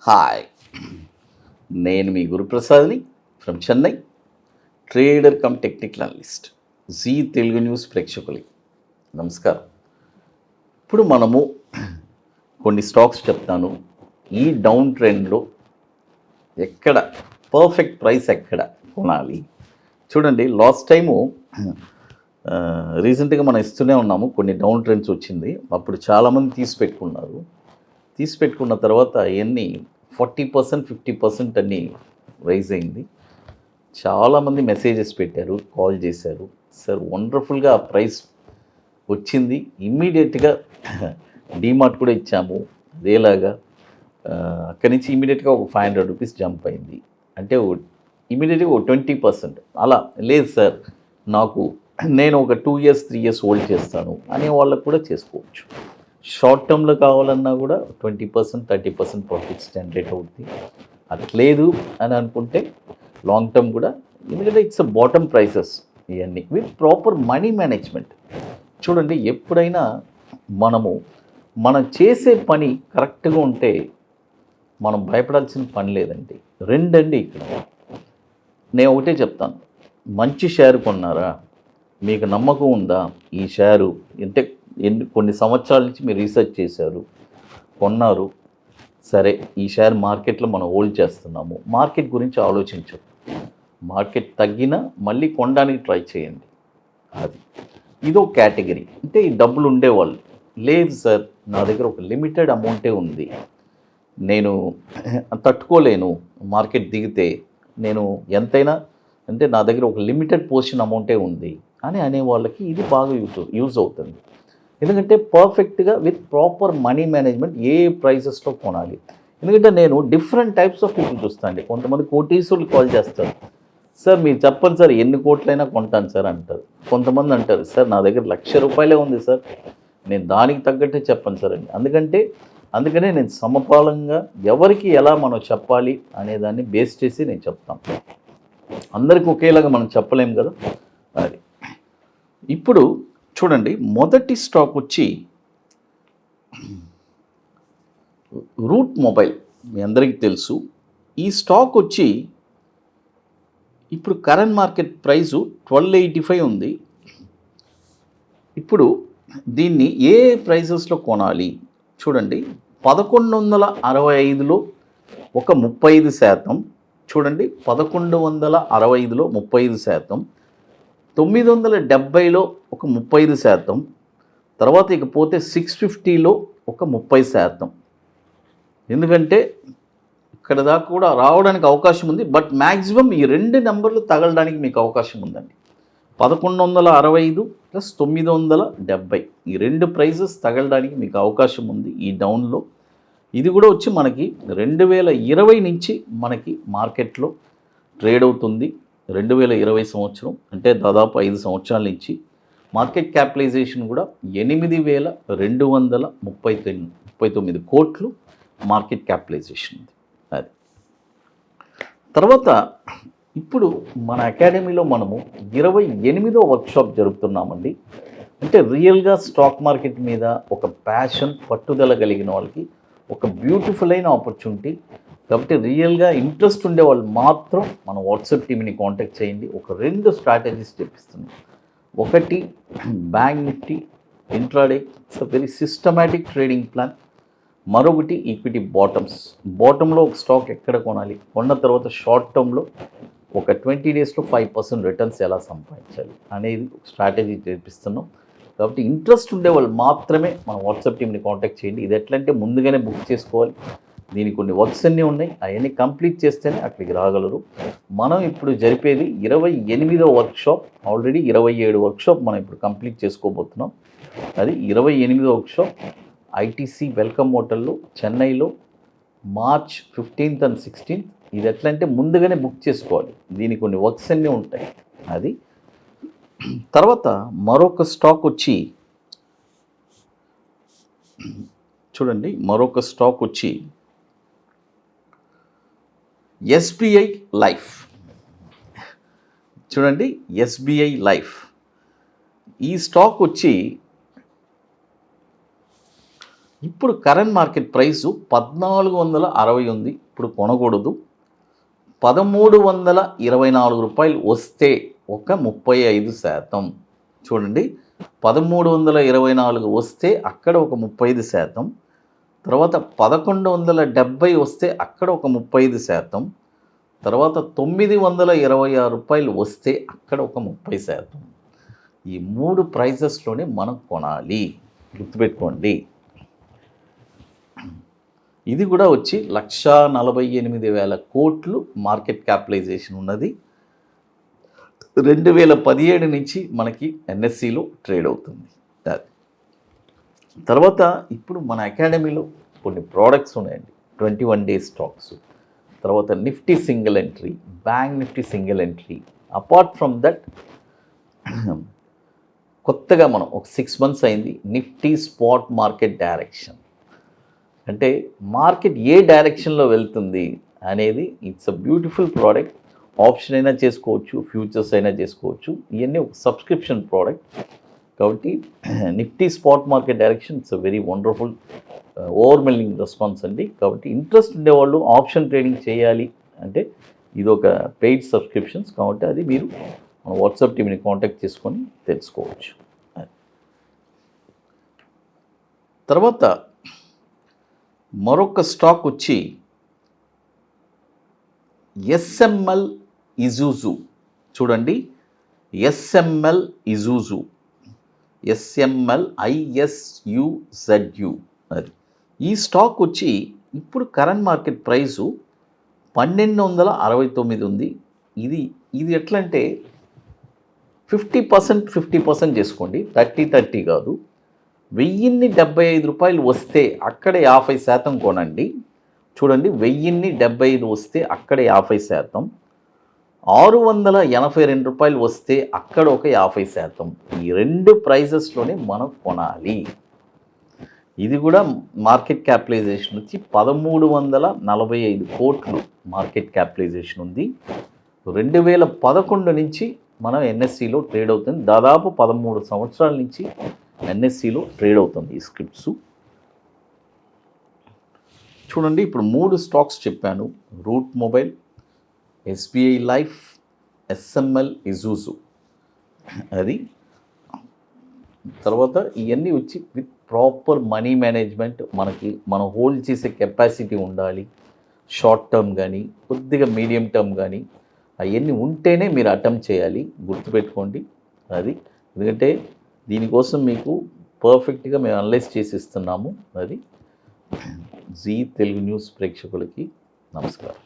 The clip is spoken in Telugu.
హాయ్, నేను మీ గురుప్రసాద్ని from Chennai, trader cum technical analyst, Zee Telugu news ప్రేక్షకులకి నమస్కారం. ఇప్పుడు మనము కొన్ని స్టాక్స్ చెప్తాను. ఈ డౌన్ ట్రెండ్లో ఎక్కడ పర్ఫెక్ట్ ప్రైస్ ఎక్కడ కొనాలి చూడండి. లాస్ట్ టైము రీసెంట్గా మనం ఇస్తూనే ఉన్నాము, కొన్ని డౌన్ ట్రెండ్స్ వచ్చింది. అప్పుడు చాలామంది తీసిపెట్టుకున్న తర్వాత అవన్నీ 40% 50% అన్నీ రైజ్ అయింది. చాలామంది మెసేజెస్ పెట్టారు, కాల్ చేశారు, సార్ వండర్ఫుల్గా ఆ ప్రైస్ వచ్చింది, ఇమ్మీడియట్గా డీమార్ట్ కూడా ఇచ్చాము, అదేలాగా అక్కడి నుంచి ఇమీడియట్గా ఒక 500 రూపీస్ జంప్ అయింది. అంటే ఇమీడియట్గా ఒక 20% అలా. లేదు సార్, నేను ఒక 2 years 3 years హోల్డ్ చేస్తాను అనే వాళ్ళకు కూడా చేసుకోవచ్చు. షార్ట్ టర్మ్లో కావాలన్నా కూడా 20% 30% ప్రాఫిట్స్ జనరేట్ అవుతుంది. అట్లేదు అని అనుకుంటే లాంగ్ టర్మ్ కూడా, ఎందుకంటే ఇట్స్ బాటమ్ ప్రైసెస్ ఇవన్నీ విత్ ప్రాపర్ మనీ మేనేజ్మెంట్. చూడండి, ఎప్పుడైనా మనం చేసే పని కరెక్ట్గా ఉంటే మనం భయపడాల్సిన పని లేదండి. రెండండి, ఇక్కడ నేను ఒకటే చెప్తాను, మంచి షేర్ కొన్నారా, మీకు నమ్మకం ఉందా, ఈ షేరు కొన్ని సంవత్సరాల నుంచి మీరు రీసెర్చ్ చేశారు, కొన్నారు, సరే ఈ షేర్ మార్కెట్లో మనం హోల్డ్ చేస్తున్నాము, మార్కెట్ గురించి ఆలోచించదు. మార్కెట్ తగ్గినా మళ్ళీ కొనడానికి ట్రై చేయండి. ఇదో కేటగిరీ. అంటే ఈ డబ్బులు ఉండేవాళ్ళు, లేదు సార్ నా దగ్గర ఒక లిమిటెడ్ అమౌంటే ఉంది, నేను తట్టుకోలేను, మార్కెట్ దిగితే నేను ఎంతైనా, అంటే నా దగ్గర ఒక లిమిటెడ్ పోర్షన్ అమౌంటే ఉంది అని అనే వాళ్ళకి ఇది బాగా యూజ్ అవుతుంది. ఎందుకంటే పర్ఫెక్ట్గా విత్ ప్రాపర్ మనీ మేనేజ్మెంట్ ఏ ప్రైసెస్లో కొనాలి. ఎందుకంటే నేను డిఫరెంట్ టైప్స్ ఆఫ్ పీపుల్ చూస్తాను. కొంతమంది కోటీశ్వరులు కాల్ చేస్తారు, సార్ మీరు చెప్పండి సార్, ఎన్ని కోట్లైనా కొంటాను సార్ అంటారు. కొంతమంది అంటారు, సార్ నా దగ్గర ₹1,00,000 ఉంది సార్, నేను దానికి తగ్గట్టే చెప్పండి సార్ అని. అందుకనే నేను సమపాలంగా ఎవరికి ఎలా మనం చెప్పాలి అనేదాన్ని బేస్ చేసి నేను చెప్తాను. అందరికీ ఒకేలాగా మనం చెప్పలేం కదా. అది ఇప్పుడు చూడండి, మొదటి స్టాక్ వచ్చి రూట్ మొబైల్. మీ అందరికీ తెలుసు, ఈ స్టాక్ వచ్చి ఇప్పుడు కరెంట్ మార్కెట్ ప్రైజు 1285 ఉంది. ఇప్పుడు దీన్ని ఏ ప్రైజెస్లో కొనాలి చూడండి. 1165లో ఒక 35%, చూడండి 1165లో 35%, 970లో ఒక 30%, తర్వాత ఇకపోతే 650లో ఒక 30%. ఎందుకంటే ఇక్కడ దాకా కూడా రావడానికి అవకాశం ఉంది, బట్ మ్యాక్సిమం ఈ 2 నెంబర్లు తగలడానికి మీకు అవకాశం ఉందండి. 1165 ప్లస్ 970 ఈ 2 ప్రైజెస్ తగలడానికి మీకు అవకాశం ఉంది ఈ డౌన్లో. ఇది కూడా వచ్చి మనకి 2020 నుంచి మనకి మార్కెట్లో ట్రేడ్ అవుతుంది. 2020 సంవత్సరం అంటే దాదాపు 5 సంవత్సరాల నుంచి మార్కెట్ క్యాపిటలైజేషన్ కూడా 8,239 కోట్లు మార్కెట్ క్యాపిటలైజేషన్ ఉంది. అది తర్వాత ఇప్పుడు మన అకాడమీలో మనము 28వ వర్క్షాప్ జరుపుతున్నామండి. అంటే రియల్గా స్టాక్ మార్కెట్ మీద ఒక ప్యాషన్, పట్టుదల కలిగిన వాళ్ళకి ఒక బ్యూటిఫుల్ అయిన ఆపర్చునిటీ. కాబట్టి రియల్గా ఇంట్రెస్ట్ ఉండే వాళ్ళు మాత్రం మన వాట్సాప్ టీమ్ని కాంటాక్ట్ చేయండి. ఒక 2 స్ట్రాటజీస్ చెప్పిస్తున్నాం. ఒకటి bank Nifty intraday, it's a very systematic trading plan. మరొకటి ఈక్విటీ బాటంలో ఒక స్టాక్ ఎక్కడ కొనాలి, కొన్న తర్వాత షార్ట్ టర్మ్లో ఒక 20 డేస్లో 5% రిటర్న్స్ ఎలా సంపాదించాలి అనేది స్ట్రాటజీ చేపిస్తున్నాం. కాబట్టి ఇంట్రెస్ట్ ఉండే వాళ్ళు మాత్రమే మన వాట్సాప్ టీమ్ని కాంటాక్ట్ చేయండి. ఇది ఎట్లంటే ముందుగానే బుక్ చేసుకోవాలి. దీనికి కొన్ని వర్క్స్ అన్నీ ఉన్నాయి, అవన్నీ కంప్లీట్ చేస్తేనే అక్కడికి రాగలరు. మనం ఇప్పుడు జరిపేది 28వ వర్క్షాప్. ఆల్రెడీ 27 వర్క్షాప్ మనం ఇప్పుడు కంప్లీట్ చేసుకోబోతున్నాం. అది 28వ వర్క్షాప్ ఐటీసీ వెల్కమ్ హోటల్లో చెన్నైలో March 15th and 16th. ఇది ఎట్లంటే ముందుగానే బుక్ చేసుకోవాలి, దీనికి కొన్ని వర్క్స్ అన్నీ ఉంటాయి. అది తర్వాత మరొక స్టాక్ వచ్చి చూడండి, మరొక స్టాక్ వచ్చి ఎస్బీఐ లైఫ్. చూడండి, ఎస్బీఐ లైఫ్ ఈ స్టాక్ వచ్చి ఇప్పుడు కరెంట్ మార్కెట్ ప్రైసు 1460 ఉంది. ఇప్పుడు కొనకూడదు. 1324 రూపాయలు వస్తే ఒక 35%. చూడండి, 1324 వస్తే అక్కడ ఒక 35%, తర్వాత 1170 వస్తే అక్కడ ఒక 35%, తర్వాత 926 రూపాయలు వస్తే అక్కడ ఒక 30%. ఈ 3 ప్రైజెస్లోనే మనం కొనాలి, గుర్తుపెట్టుకోండి. ఇది కూడా వచ్చి 1,48,000 కోట్లు మార్కెట్ క్యాపిటలైజేషన్ ఉన్నది. 2017 నుంచి మనకి ఎన్ఎస్సిలో ట్రేడ్ అవుతుంది. తర్వాత ఇప్పుడు మన అకాడమీలో కొన్ని ప్రోడక్ట్స్ ఉన్నాయండి. 21 డేస్ స్టాక్స్, తర్వాత Nifty single entry, bank Nifty single entry. Apart from that కొత్తగా మనం ఒక 6 months అయింది నిఫ్టీ స్పాట్ మార్కెట్ డైరెక్షన్. అంటే మార్కెట్ ఏ డైరెక్షన్లో వెళ్తుంది అనేది it's a beautiful product. Option అయినా చేసుకోవచ్చు, ఫ్యూచర్స్ అయినా చేసుకోవచ్చు. ఇవన్నీ ఒక సబ్స్క్రిప్షన్ ప్రోడక్ట్ కాబట్టి Nifty spot market direction it's a very wonderful overwhelming response అండి. కాబట్టి ఇంట్రెస్ట్ ఉండేవాళ్ళు ఆప్షన్ ట్రేడింగ్ చేయాలి అంటే ఇది ఒక పెయిడ్ సబ్స్క్రిప్షన్స్ కాబట్టి అది మీరు మన వాట్సాప్ టీమ్ని కాంటాక్ట్ చేసుకొని తెలుసుకోవచ్చు. తర్వాత మరొక స్టాక్ వచ్చి ఎస్ఎంఎల్ ఇజూజు. చూడండి, ఎస్ఎంఎల్ ఇజూజు, ఎస్ఎంఎల్ ISUZU. అది ఈ స్టాక్ వచ్చి ఇప్పుడు కరెంట్ మార్కెట్ ప్రైసు 1269 ఉంది. ఇది ఎట్లా అంటే 50% చేసుకోండి, 30 కాదు. 1075 రూపాయలు వస్తే అక్కడ 50% కొనండి. చూడండి, 1075 వస్తే అక్కడ 50%, 682 రూపాయలు వస్తే అక్కడ ఒక 50%. ఈ 2 ప్రైజెస్లోనే మనం కొనాలి. ఇది కూడా మార్కెట్ క్యాపిటలైజేషన్ వచ్చి 1345 కోట్లు మార్కెట్ క్యాపిటలైజేషన్ ఉంది. 2011 నుంచి మనం ఎన్ఎస్సిలో ట్రేడ్ అవుతుంది. దాదాపు 13 సంవత్సరాల నుంచి ఎన్ఎస్సిలో ట్రేడ్ అవుతుంది ఈ స్క్రిప్ట్స్. చూడండి, ఇప్పుడు 3 స్టాక్స్ చెప్పాను. Route Mobile, SBI life, SML Isuzu. అది తర్వాత ఇవన్నీ వచ్చి విత్ ప్రాపర్ మనీ మేనేజ్మెంట్. మనం హోల్డ్ చేసే కెపాసిటీ ఉండాలి. షార్ట్ టర్మ్ కానీ కొద్దిగా మీడియం టర్మ్ కానీ అవన్నీ ఉంటేనే మీరు అటెంప్ట్ చేయాలి, గుర్తుపెట్టుకోండి. అది ఎందుకంటే దీనికోసం మీకు పర్ఫెక్ట్గా మేము అనలైజ్ చేసి ఇస్తున్నాము. అది జీ తెలుగు న్యూస్ ప్రేక్షకులకి నమస్కారం.